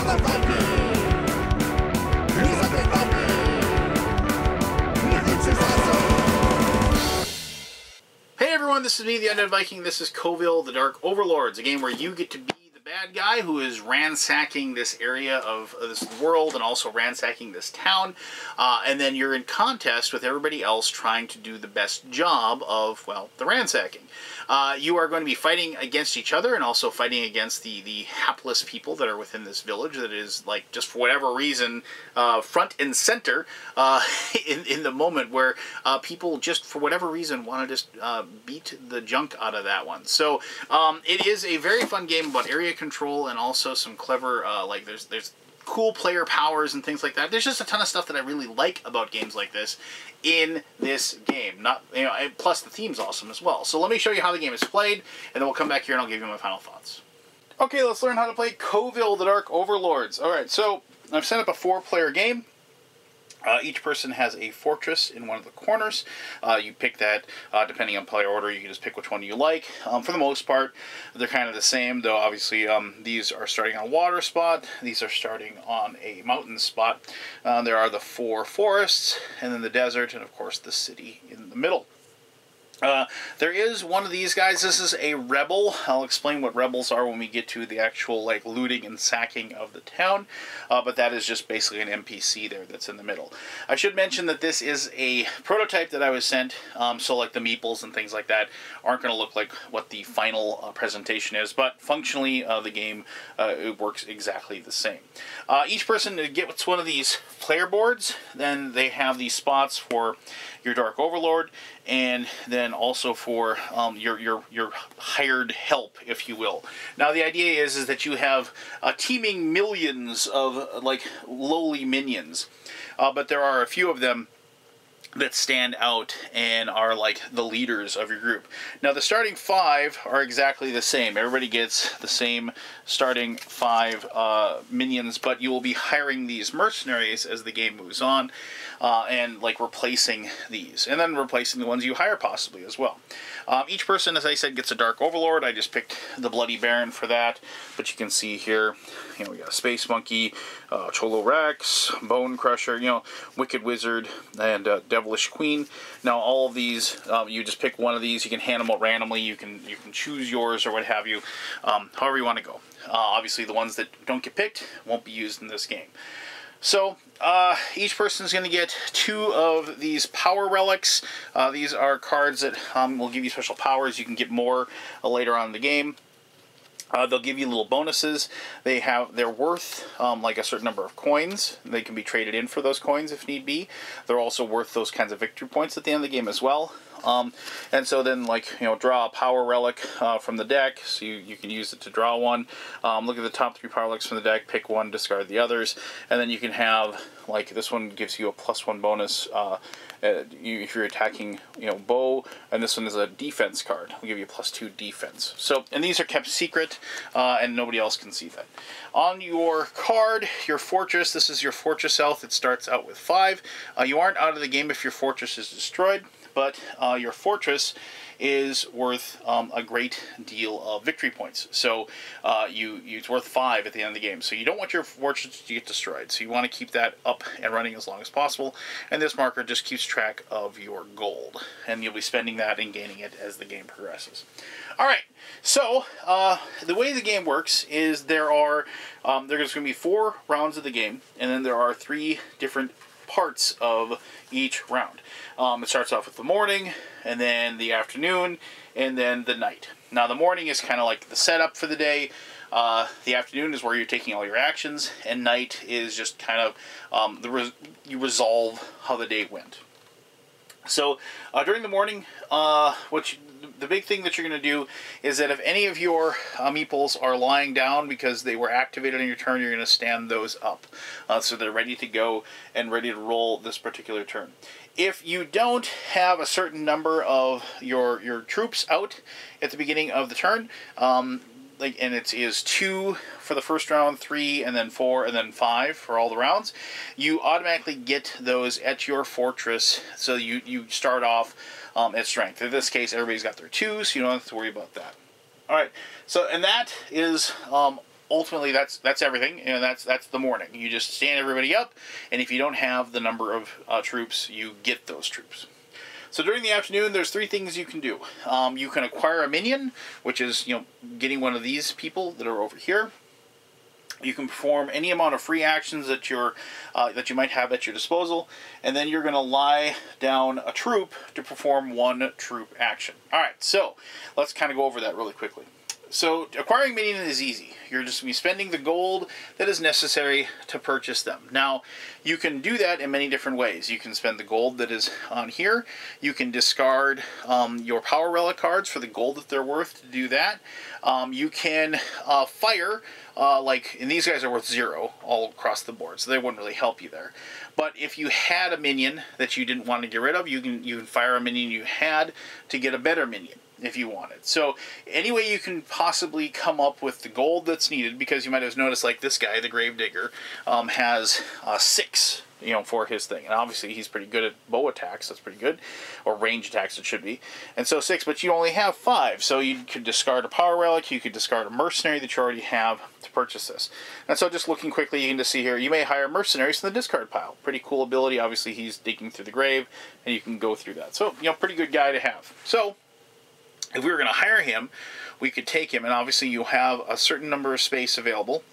Hey everyone, this is me, the Undead Viking. This is Coville, the Dark Overlords, a game where you get to be the bad guy who is ransacking this area of this world and also ransacking this town. And then you're in contest with everybody else trying to do the best job of, well, the ransacking. You are going to be fighting against each other and also fighting against the hapless people that are within this village that is, like, just for whatever reason, front and center in the moment where people just for whatever reason want to just beat the junk out of that one. So it is a very fun game about area control and also some clever, like, there's cool player powers and things like that. There's just a ton of stuff that I really like about games like this in this game. Not, you know, plus the theme's awesome as well. So let me show you how the game is played, and then we'll come back here and I'll give you my final thoughts. Okay, let's learn how to play Coville, the Dark Overlords. Alright, so I've set up a 4-player game. Each person has a fortress in one of the corners. You pick that, depending on player order, you can just pick which one you like. For the most part, they're kind of the same, though obviously these are starting on a water spot, these are starting on a mountain spot. There are the 4 forests, and then the desert, and of course the city in the middle. There is one of these guys. This is a rebel. I'll explain what rebels are when we get to the actual, like, looting and sacking of the town. But that is just basically an NPC there that's in the middle. I should mention that this is a prototype that I was sent. So, like, the meeples and things like that aren't going to look like what the final presentation is. But functionally, the game it works exactly the same. Each person gets one of these player boards. Then they have these spots for your Dark Overlord, and then also for your hired help, if you will. Now the idea is that you have teeming millions of like lowly minions, but there are a few of them that stand out and are like the leaders of your group. Now the starting 5 are exactly the same. Everybody gets the same starting 5 minions, but you will be hiring these mercenaries as the game moves on, and like replacing these, and then replacing the ones you hire possibly as well. Each person, as I said, gets a Dark Overlord. I just picked the Bloody Baron for that, but you can see here, you know, we got a Space Monkey, Cholo Rex, Bone Crusher, you know, Wicked Wizard, and Devilish Queen. Now all of these, you just pick one of these. You can hand them out randomly. You can choose yours or what have you, however you want to go. Obviously, the ones that don't get picked won't be used in this game. So each person is going to get 2 of these power relics. These are cards that will give you special powers. You can get more later on in the game. They'll give you little bonuses. They're worth like a certain number of coins. They can be traded in for those coins if need be. They're also worth those kinds of victory points at the end of the game as well. And so then, like, you know, draw a power relic from the deck, so you can use it to draw one. Look at the top 3 power relics from the deck, pick one, discard the others, and then you can have, like, this one gives you a +1 bonus if you're attacking, you know, bow, and this one is a defense card. We'll give you a +2 defense. So, and these are kept secret, and nobody else can see that. On your card, your fortress, this is your fortress health. It starts out with 5. You aren't out of the game if your fortress is destroyed, but your fortress is worth a great deal of victory points. So it's worth 5 at the end of the game. So you don't want your fortress to get destroyed. So you want to keep that up and running as long as possible. And this marker just keeps track of your gold. And you'll be spending that and gaining it as the game progresses. Alright, so the way the game works is there's going to be 4 rounds of the game. And then there are 3 different parts of each round. It starts off with the morning, and then the afternoon, and then the night. Now the morning is kind of like the setup for the day. The afternoon is where you're taking all your actions, and night is just kind of you resolve how the day went. So during the morning, the big thing that you're going to do is that if any of your meeples are lying down because they were activated on your turn, you're going to stand those up. So they're ready to go and ready to roll this particular turn. If you don't have a certain number of your troops out at the beginning of the turn, and it is 2 for the first round, 3, and then 4, and then 5 for all the rounds, you automatically get those at your fortress, so you start off at strength. In this case, everybody's got their 2s, so you don't have to worry about that. Alright, so, and that is ultimately that's everything, and that's the morning. You just stand everybody up, and if you don't have the number of troops, you get those troops. So during the afternoon, there's 3 things you can do. You can acquire a minion, which is, getting one of these people that are over here. You can perform any amount of free actions that you might have at your disposal, and then you're going to lie down a troop to perform 1 troop action. All right, so let's kind of go over that really quickly. So acquiring minion is easy. You're just going to be spending the gold that is necessary to purchase them. Now, you can do that in many different ways. You can spend the gold that is on here. You can discard your power relic cards for the gold that they're worth to do that. You can fire, and these guys are worth 0 all across the board, so they wouldn't really help you there. But if you had a minion that you didn't want to get rid of, you can fire a minion you had to get a better minion if you wanted. So any way you can possibly come up with the gold that's needed, because you might have noticed, like this guy, the Gravedigger, has 6, for his thing. And obviously he's pretty good at bow attacks, that's pretty good, or range attacks it should be. And so 6, but you only have 5, so you could discard a power relic, you could discard a mercenary that you already have to purchase this. And so just looking quickly, you can just see here, you may hire mercenaries from the discard pile. Pretty cool ability. Obviously he's digging through the grave, and you can go through that. So, pretty good guy to have. So if we were going to hire him, we could take him, and obviously you have a certain number of space available.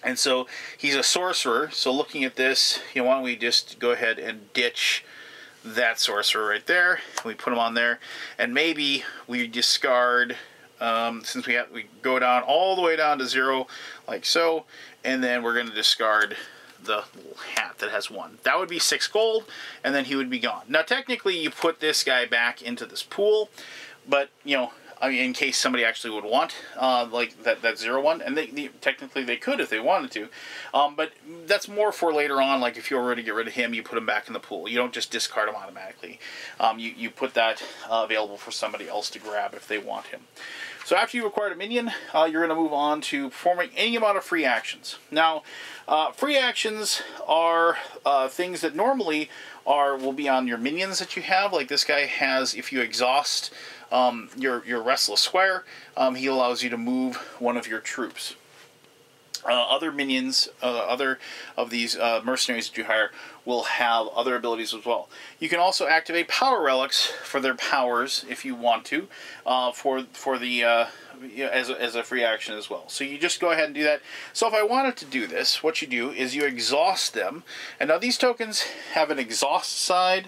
And so he's a sorcerer, so looking at this, why don't we just go ahead and ditch that sorcerer right there. We put him on there, and maybe we discard, since we go down all the way down to 0, like so, and then we're going to discard the little hat that has 1. That would be 6 gold, and then he would be gone. Now technically you put this guy back into this pool, but, in case somebody actually would want, like that 0 one, and technically they could if they wanted to, but that's more for later on. Like if you were to get rid of him, you put him back in the pool. You don't just discard him automatically. You put that available for somebody else to grab if they want him. So after you've acquired a minion, you're going to move on to performing any amount of free actions. Now, free actions are things that normally will be on your minions that you have. Like this guy has, if you exhaust your Restless Squire, he allows you to move one of your troops. Other minions, other of these mercenaries that you hire will have other abilities as well. You can also activate power relics for their powers if you want to, for the as a free action as well. So you just go ahead and do that. So if I wanted to do this, what you do is you exhaust them. And now these tokens have an exhaust side,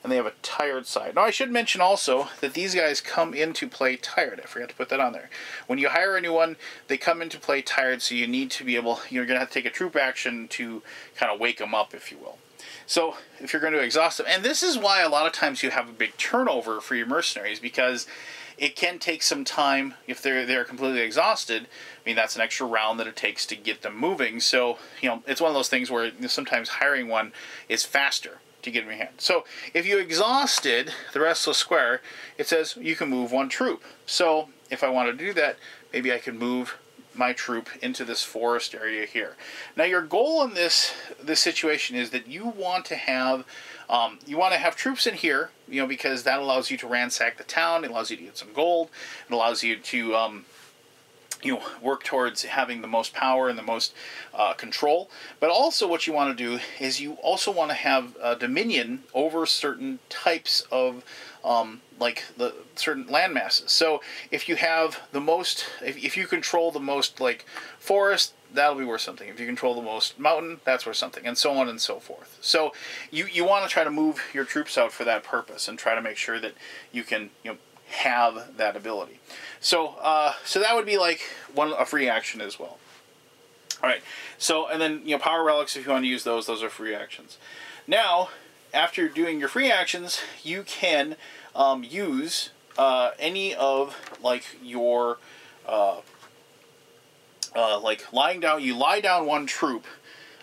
and they have a tired side. Now I should mention also that these guys come into play tired. I forgot to put that on there. When you hire a new one, they come into play tired, so you need to be able, you're going to have to take a troop action to kind of wake them up, if you will. So if you're going to exhaust them, and this is why a lot of times you have a big turnover for your mercenaries, because it can take some time if they're completely exhausted. I mean, that's an extra round that it takes to get them moving. So, it's one of those things where sometimes hiring one is faster to get in your hand. So if you exhausted the Restless Square, it says you can move 1 troop. So if I want to do that, maybe I can move my troop into this forest area here. Now your goal in this situation is that you want to have troops in here, because that allows you to ransack the town. It allows you to get some gold. It allows you to work towards having the most power and the most control. But also what you want to do is you also want to have dominion over certain types of like the certain land masses. So if you have the most, if you control the most like forest, that'll be worth something. If you control the most mountain, that's worth something, and so on and so forth. So you want to try to move your troops out for that purpose and try to make sure that you can have that ability. So so that would be like a free action as well. All right. So and then power relics, if you want to use those are free actions. Now after doing your free actions, you can use any of like your like lying down. You lie down 1 troop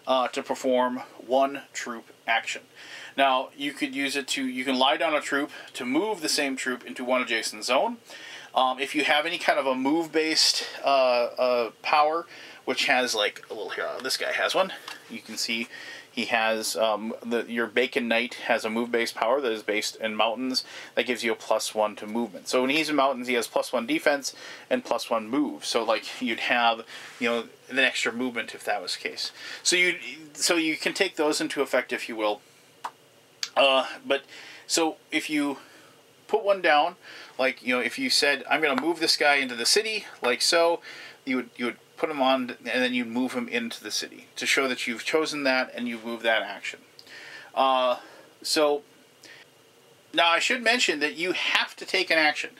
to perform 1 troop action. Now you could use it to, you can lie down a troop to move the same troop into 1 adjacent zone. If you have any kind of a move-based power, which has like a little here, this guy has one. You can see He has your Bacon Knight has a move-based power that is based in mountains that gives you a +1 to movement. So when he's in mountains, he has +1 defense and +1 move. So like you'd have, you know, an extra movement if that was the case. So you can take those into effect, if you will. But so if you put one down, like, you know, if you said, I'm going to move this guy into the city, like so, you would put him on, and then you move him into the city to show that you've chosen that and you've moved that action. So now I should mention that you have to take an action.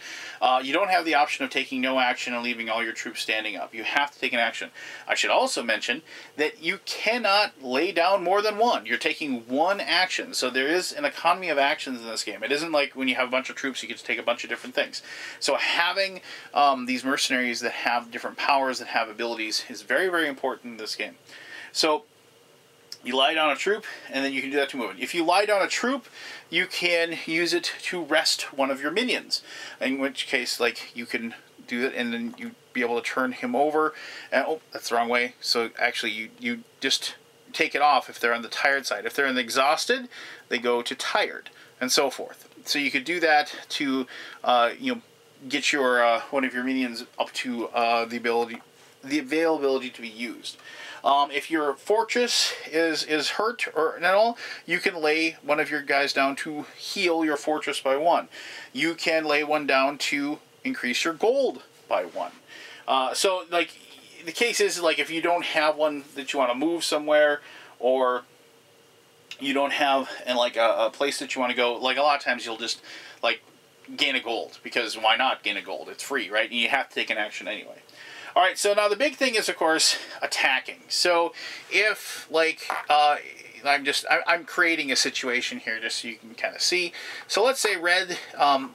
You don't have the option of taking no action and leaving all your troops standing up. You have to take an action. I should also mention that you cannot lay down more than one. You're taking one action. So there is an economy of actions in this game. It isn't like when you have a bunch of troops, you get to take a bunch of different things. So having these mercenaries that have different powers, that have abilities, is very, very important in this game. So you lie down a troop, and then you can do that to move it. If you lie down a troop, you can use it to rest one of your minions. In which case, like, you can do it, and then you'd be able to turn him over. And, oh, that's the wrong way. So actually, you just take it off if they're on the tired side. If they're in the exhausted, they go to tired, and so forth. So you could do that to, you know, get your one of your minions up to the availability to be used. If your fortress is hurt or at all, you can lay one of your guys down to heal your fortress by 1. You can lay one down to increase your gold by 1. So, like, the case is, like, if you don't have one that you want to move somewhere, or you don't have a place that you want to go, like, a lot of times you'll just, like, gain a gold, because why not gain a gold? It's free, right? And you have to take an action anyway. Alright, so now the big thing is, of course, attacking. So if, like, I'm creating a situation here just so you can kind of see. So let's say red,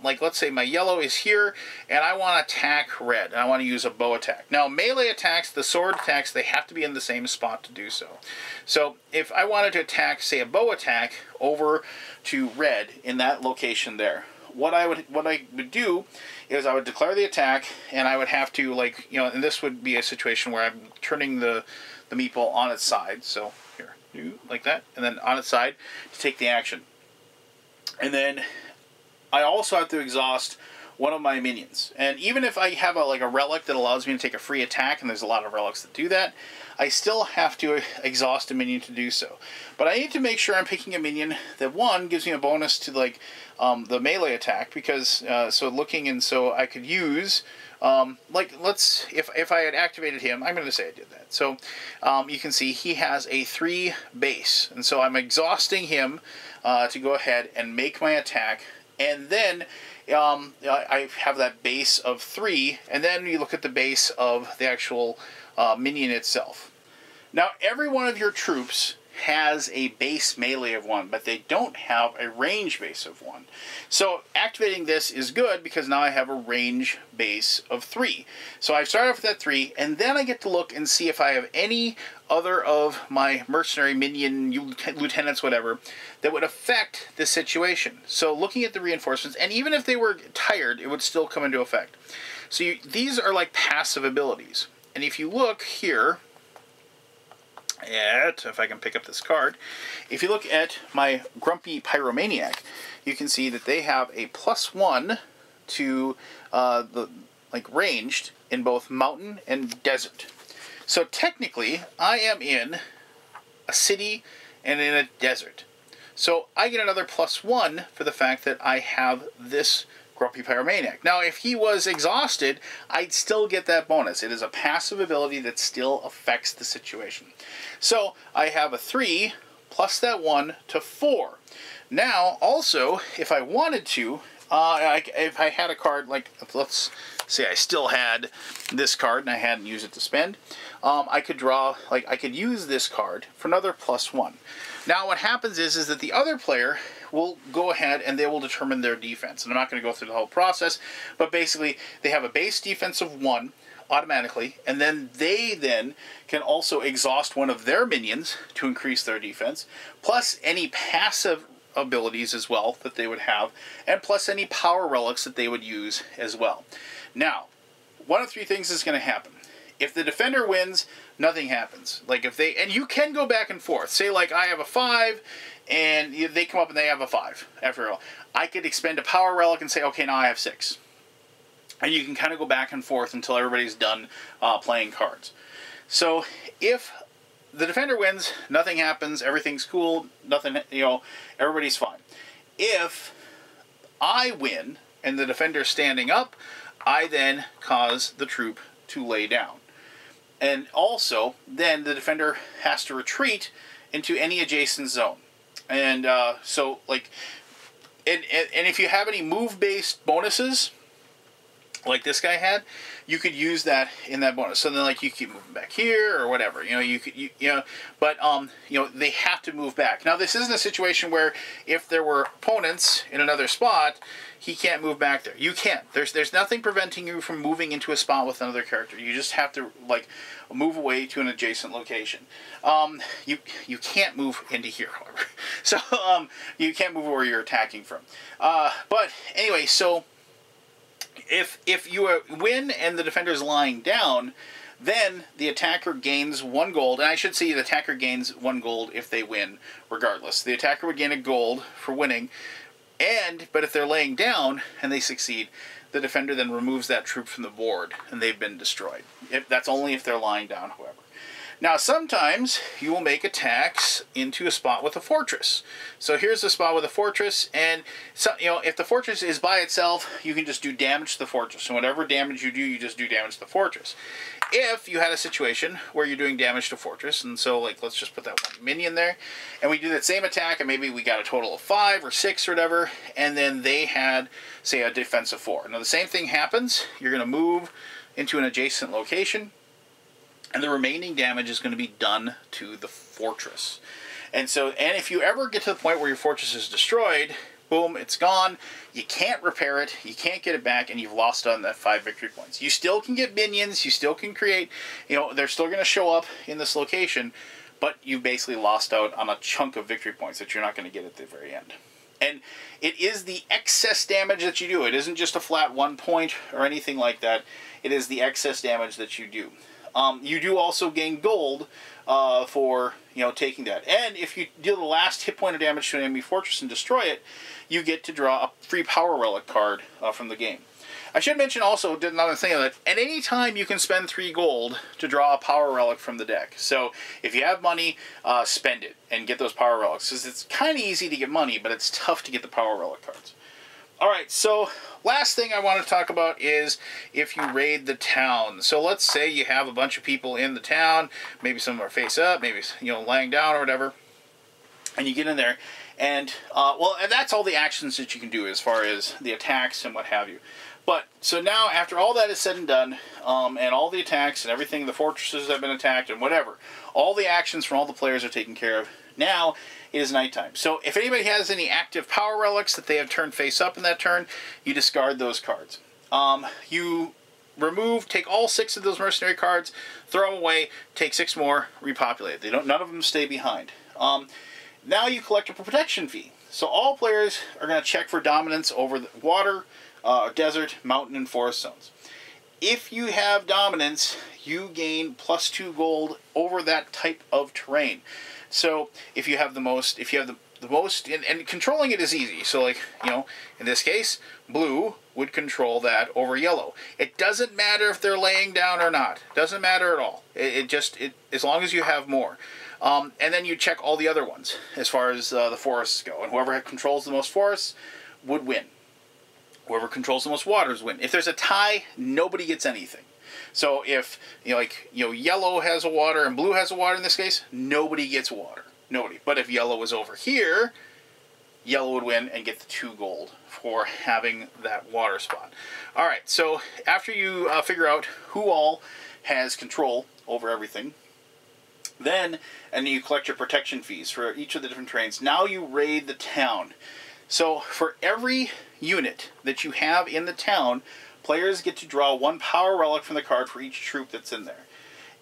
let's say my yellow is here, and I want to attack red, and I want to use a bow attack. Now, melee attacks, the sword attacks, they have to be in the same spot to do so. So if I wanted to attack, say, a bow attack over to red in that location there, what I would do is I would declare the attack, and I would have to, like, you know, and this would be a situation where I'm turning the meeple on its side. So here, like that, and then on its side to take the action. And then I also have to exhaust one of my minions. And even if I have a relic that allows me to take a free attack, and there's a lot of relics that do that, I still have to exhaust a minion to do so. But I need to make sure I'm picking a minion that, one, gives me a bonus to, like, the melee attack, because so I could use, if I had activated him, I'm going to say I did that. So you can see he has a 3 base, and so I'm exhausting him to go ahead and make my attack, and then I have that base of 3, and then you look at the base of the actual minion itself. Now, every one of your troops has a base melee of 1, but they don't have a range base of 1. So activating this is good, because now I have a range base of 3. So I start off with that 3, and then I get to look and see if I have any other of my mercenary minion, lieutenants, whatever, that would affect this situation. So looking at the reinforcements, and even if they were tired, it would still come into effect. So these are like passive abilities. And if you look here, if I can pick up this card, if you look at my Grumpy Pyromaniac, you can see that they have a +1 to ranged in both mountain and desert. So technically, I am in a city and in a desert. So I get another +1 for the fact that I have this Grumpy Pyromaniac. Now, if he was exhausted, I'd still get that bonus. It is a passive ability that still affects the situation. So I have a 3 plus that 1 to 4. Now, also, if I wanted to, if I had a card, like, let's say I still had this card and I hadn't used it to spend, I could draw, I could use this card for another +1. Now, what happens is that the other player will go ahead and they will determine their defense. And I'm not going to go through the whole process, but basically they have a base defense of 1 automatically, and then they can also exhaust one of their minions to increase their defense, plus any passive abilities as well that they would have, and plus any power relics that they would use as well. Now, one of 3 things is going to happen. If the defender wins, nothing happens. Like if they, and you can go back and forth. Say like I have a 5, and they come up and they have a 5. After all, I could expend a power relic and say, okay, now I have 6. And you can kind of go back and forth until everybody's done playing cards. So if the defender wins, nothing happens, everything's cool, nothing, everybody's fine. If I win and the defender's standing up, I then cause the troop to lay down. And also, then the defender has to retreat into any adjacent zone. And so, like, and if you have any move-based bonuses, like this guy had, you could use that in that bonus. So then, like, you keep moving back here or whatever. But they have to move back. Now, this isn't a situation where if there were opponents in another spot, he can't move back there. You can't. There's nothing preventing you from moving into a spot with another character. You just have to, like, move away to an adjacent location. You can't move into here, however. So you can't move where you're attacking from. But anyway, so if you win and the defender's lying down, then the attacker gains 1 gold. And I should say the attacker gains 1 gold if they win, regardless. The attacker would gain a gold for winning. But if they're laying down and they succeed, the defender then removes that troop from the board and they've been destroyed. That's only if they're lying down, however. Now, sometimes you will make attacks into a spot with a fortress. So here's a spot with a fortress, and so, if the fortress is by itself, you can just do damage to the fortress. And whatever damage you do, you just do damage to the fortress. If you had a situation where you're doing damage to fortress, and so, like, let's just put that 1 minion there, and we do that same attack, and maybe we got a total of 5 or 6 or whatever, and then they had, say, a defense of 4. Now, the same thing happens. You're going to move into an adjacent location, and the remaining damage is going to be done to the fortress. And if you ever get to the point where your fortress is destroyed, boom, it's gone. You can't repair it. You can't get it back, and you've lost on that 5 victory points. You still can get minions. You still can create, they're still going to show up in this location, but you basically lost out on a chunk of victory points that you're not going to get at the very end. And it is the excess damage that you do. It isn't just a flat 1 point or anything like that. It is the excess damage that you do. You do also gain gold for taking that. And if you deal the last hit point of damage to an enemy fortress and destroy it, you get to draw a free power relic card from the game. I should mention also, another thing, that at any time you can spend 3 gold to draw a power relic from the deck. So if you have money, spend it and get those power relics. Because it's kind of easy to get money, but it's tough to get the power relic cards. Alright, so last thing I want to talk about is if you raid the town. So let's say you have a bunch of people in the town, maybe some are face up, maybe laying down or whatever, and you get in there, and and that's all the actions that you can do as far as the attacks and what have you. But so now after all that is said and done, and all the attacks and everything, the fortresses have been attacked and whatever, all the actions from all the players are taken care of. Now it is nighttime. So if anybody has any active power relics that they have turned face up in that turn, you discard those cards. You take all 6 of those mercenary cards, throw them away, take 6 more, repopulate. None of them stay behind. Now you collect a protection fee. So all players are going to check for dominance over the water, desert, mountain, and forest zones. If you have dominance, you gain +2 gold over that type of terrain. So if you have the most, and controlling it is easy. So like, in this case, blue would control that over yellow. It doesn't matter if they're laying down or not. It doesn't matter at all. As long as you have more. And then you check all the other ones as far as the forests go. And whoever controls the most forests would win. Whoever controls the most waters win. If there's a tie, nobody gets anything. So if yellow has a water and blue has a water in this case, nobody gets water. Nobody. But if yellow was over here, yellow would win and get the 2 gold for having that water spot. Alright, so after you figure out who all has control over everything, then you collect your protection fees for each of the different terrains. Now you raid the town. So for every unit that you have in the town, players get to draw 1 power relic from the card for each troop that's in there.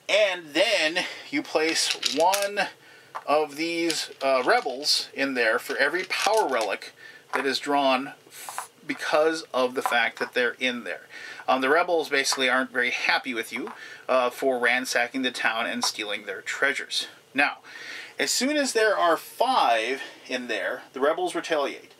And then you place 1 of these rebels in there for every power relic that is drawn because of the fact that they're in there. The rebels basically aren't very happy with you for ransacking the town and stealing their treasures. Now, as soon as there are 5 in there, the rebels retaliate.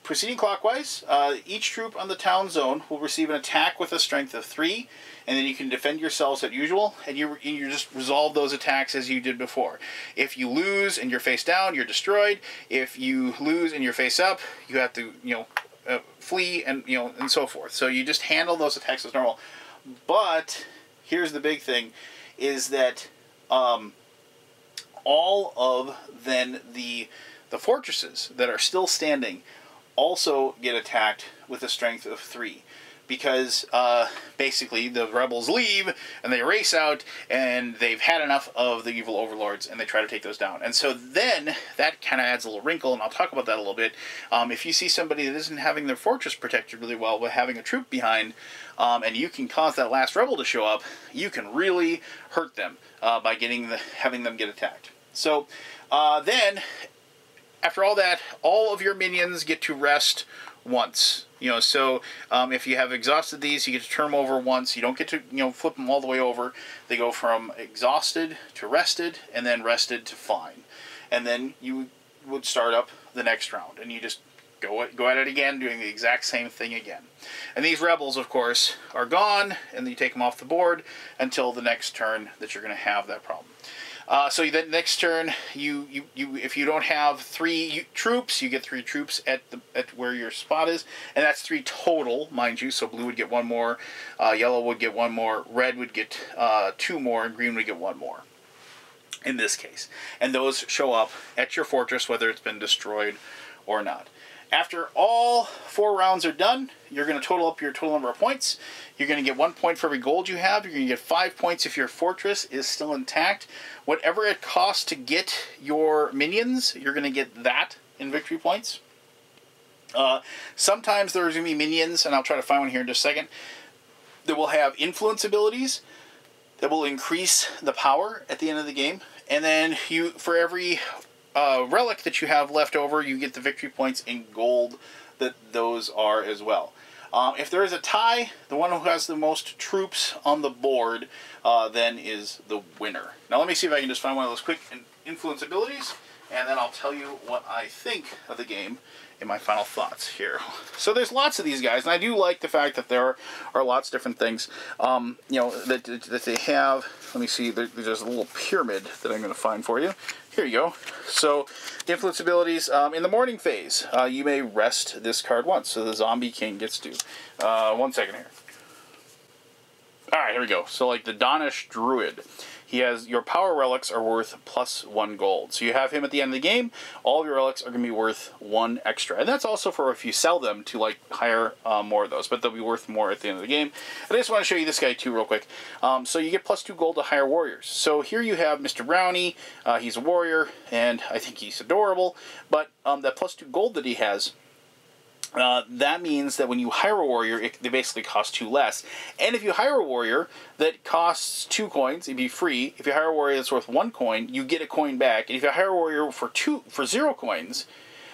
Proceeding clockwise, each troop on the town zone will receive an attack with a strength of 3, and then you can defend yourselves as usual, and you just resolve those attacks as you did before. If you lose and you're face down, you're destroyed. If you lose and you're face up, you have to, flee and and so forth. So you just handle those attacks as normal. But here's the big thing, is that all of then the fortresses that are still standing also get attacked with a strength of 3, because basically the rebels leave and they race out and they've had enough of the evil overlords and they try to take those down. And so then that kind of adds a little wrinkle, and I'll talk about that a little bit. If you see somebody that isn't having their fortress protected really well but having a troop behind, and you can cause that last rebel to show up, you can really hurt them by having them get attacked. So then, after all that, all of your minions get to rest once. So if you have exhausted these, you get to turn them over once. You don't get to, flip them all the way over. They go from exhausted to rested, and then rested to fine. And then you would start up the next round, and you just go at it again, doing the exact same thing again. And these rebels, of course, are gone, and you take them off the board until the next turn that you're going to have that problem. So then next turn, if you don't have 3 troops, you get 3 troops at where your spot is, and that's 3 total, mind you. So blue would get 1 more, yellow would get 1 more, red would get 2 more, and green would get 1 more. In this case, and those show up at your fortress, whether it's been destroyed or not. After all 4 rounds are done, you're going to total up your total number of points. You're going to get 1 point for every gold you have. You're going to get 5 points if your fortress is still intact. Whatever it costs to get your minions, you're going to get that in victory points. Sometimes there's going to be minions, and I'll try to find one here in just a second, that will have influence abilities that will increase the power at the end of the game. And then for every relic that you have left over, you get the victory points in gold that those are as well. If there is a tie, the one who has the most troops on the board then is the winner. Now let me see if I can just find one of those quick influence abilities, and then I'll tell you what I think of the game in my final thoughts here. So there's lots of these guys, and I do like the fact that there are lots of different things, that they have. Let me see, there's a little pyramid that I'm going to find for you. Here you go. So, the influence abilities, in the morning phase, you may rest this card once, so the Zombie King gets to. 1 second here. Alright, here we go. So, like the Donish Druid. He has, your power relics are worth +1 gold. So you have him at the end of the game, all of your relics are going to be worth 1 extra. And that's also for if you sell them to like hire more of those, but they'll be worth more at the end of the game. And I just want to show you this guy too real quick. So you get +2 gold to hire warriors. So here you have Mr. Brownie, he's a warrior, and I think he's adorable, but that +2 gold that he has, that means that when you hire a warrior, they basically cost 2 less. And if you hire a warrior that costs 2 coins, it'd be free. If you hire a warrior that's worth 1 coin, you get a coin back. And if you hire a warrior for 0 coins,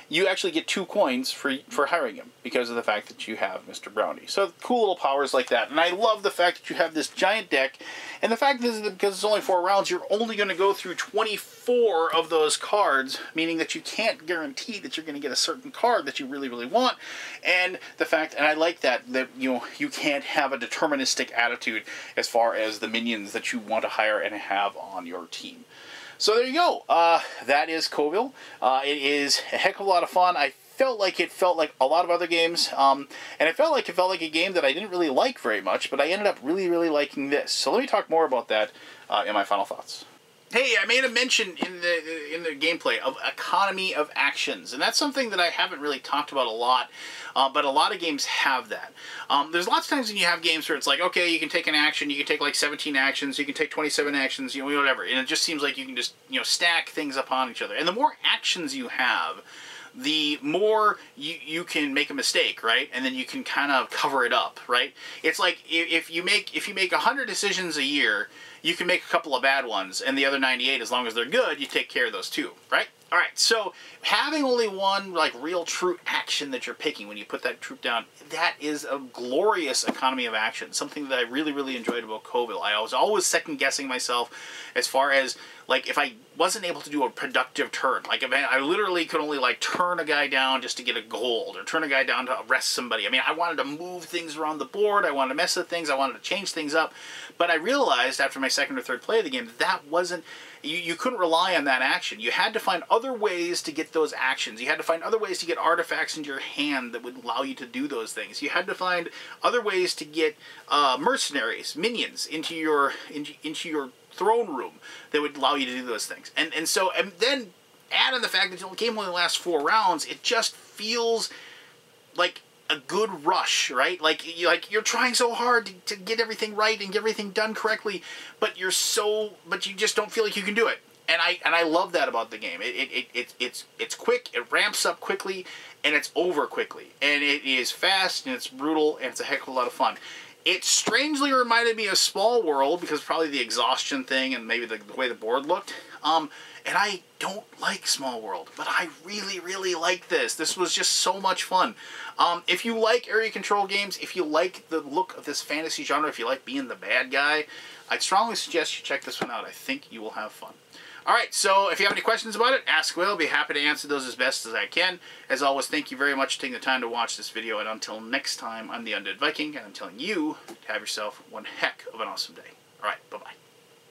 you actually get 2 coins for hiring him because of the fact that you have Mr. Brownie. So cool little powers like that. And I love the fact that you have this giant deck. And the fact is that because it's only 4 rounds, you're only going to go through 24 of those cards, meaning that you can't guarantee that you're going to get a certain card that you really, really want. And the fact, and I like that you can't have a deterministic attitude as far as the minions that you want to hire and have on your team. So there you go. That is Coville. It is a heck of a lot of fun. I felt like a lot of other games, and it felt like a game that I didn't really like very much, but I ended up really, really liking this. So let me talk more about that in my final thoughts. Hey, I made a mention in the gameplay of economy of actions, and that's something that I haven't really talked about a lot, but a lot of games have that. There's lots of times when you have games where it's like, okay, you can take an action, you can take like 17 actions, you can take 27 actions, whatever, and it just seems like you can just, stack things upon each other. And the more actions you have, the more you can make a mistake, right? And then you can kind of cover it up, right? It's like if you make 100 decisions a year, you can make a couple of bad ones, and the other 98, as long as they're good, you take care of those too, right? All right, so having only one like real true action that you're picking when you put that troop down, that is a glorious economy of action. Something that I really, really enjoyed about Coville. I was always second guessing myself as far as like if I wasn't able to do a productive turn. Like if I literally could only like turn a guy down just to get a gold or turn a guy down to arrest somebody. I mean, I wanted to move things around the board. I wanted to mess with things. I wanted to change things up. But I realized after my second or third play of the game that wasn't, you couldn't rely on that action. You had to find other ways to get those actions. You had to find other ways to get artifacts into your hand that would allow you to do those things. You had to find other ways to get mercenaries, minions, into your throne room that would allow you to do those things. And then add in the fact that the game only lasts 4 rounds, it just feels like a good rush, right? Like you're trying so hard to get everything right and get everything done correctly, but you just don't feel like you can do it. And I love that about the game. It's quick, it ramps up quickly, and it's over quickly. And it is fast, and it's brutal, and it's a heck of a lot of fun. It strangely reminded me of Small World because probably the exhaustion thing and maybe the way the board looked. And I don't like Small World, but I really, really like this. This was just so much fun. If you like area control games, if you like the look of this fantasy genre, if you like being the bad guy, I'd strongly suggest you check this one out. I think you will have fun. Alright, so if you have any questions about it, ask Will. I'll be happy to answer those as best as I can. As always, thank you very much for taking the time to watch this video, and until next time, I'm the Undead Viking, and I'm telling you to have yourself one heck of an awesome day. Alright, bye-bye.